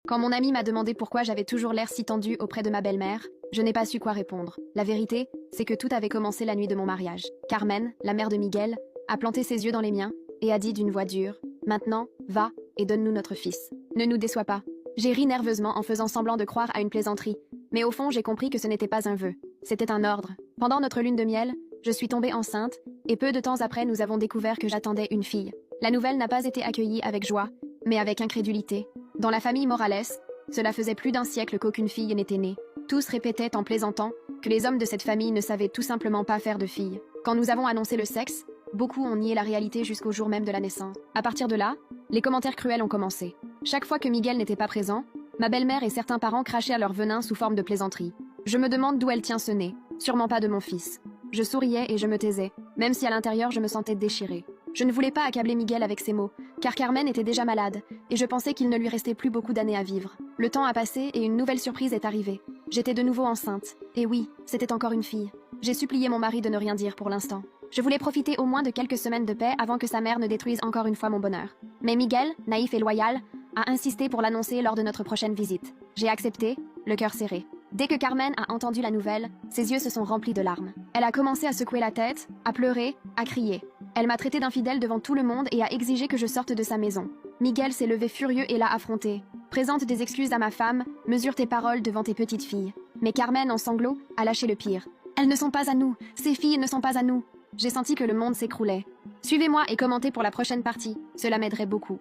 Quand mon ami m'a demandé pourquoi j'avais toujours l'air si tendu auprès de ma belle-mère, je n'ai pas su quoi répondre. La vérité, c'est que tout avait commencé la nuit de mon mariage. Carmen, la mère de Miguel, a planté ses yeux dans les miens et a dit d'une voix dure « Maintenant, va et donne-nous notre fils. Ne nous déçois pas. » J'ai ri nerveusement en faisant semblant de croire à une plaisanterie, mais au fond j'ai compris que ce n'était pas un vœu, c'était un ordre. Pendant notre lune de miel, je suis tombée enceinte, et peu de temps après nous avons découvert que j'attendais une fille. La nouvelle n'a pas été accueillie avec joie, mais avec incrédulité. Dans la famille Morales, cela faisait plus d'un siècle qu'aucune fille n'était née. Tous répétaient en plaisantant que les hommes de cette famille ne savaient tout simplement pas faire de filles. Quand nous avons annoncé le sexe, beaucoup ont nié la réalité jusqu'au jour même de la naissance. À partir de là, les commentaires cruels ont commencé. Chaque fois que Miguel n'était pas présent, ma belle-mère et certains parents crachaient leur venin sous forme de plaisanterie. Je me demande d'où elle tient ce nez. Sûrement pas de mon fils. Je souriais et je me taisais, même si à l'intérieur je me sentais déchirée. Je ne voulais pas accabler Miguel avec ces mots, car Carmen était déjà malade, et je pensais qu'il ne lui restait plus beaucoup d'années à vivre. Le temps a passé et une nouvelle surprise est arrivée. J'étais de nouveau enceinte. Et oui, c'était encore une fille. J'ai supplié mon mari de ne rien dire pour l'instant. Je voulais profiter au moins de quelques semaines de paix avant que sa mère ne détruise encore une fois mon bonheur. Mais Miguel, naïf et loyal, a insisté pour l'annoncer lors de notre prochaine visite. J'ai accepté, le cœur serré. Dès que Carmen a entendu la nouvelle, ses yeux se sont remplis de larmes. Elle a commencé à secouer la tête, à pleurer, à crier. Elle m'a traité d'infidèle devant tout le monde et a exigé que je sorte de sa maison. Miguel s'est levé furieux et l'a affronté. Présente des excuses à ma femme, mesure tes paroles devant tes petites filles. Mais Carmen, en sanglots, a lâché le pire. Elles ne sont pas à nous, ces filles ne sont pas à nous. J'ai senti que le monde s'écroulait. Suivez-moi et commentez pour la prochaine partie, cela m'aiderait beaucoup.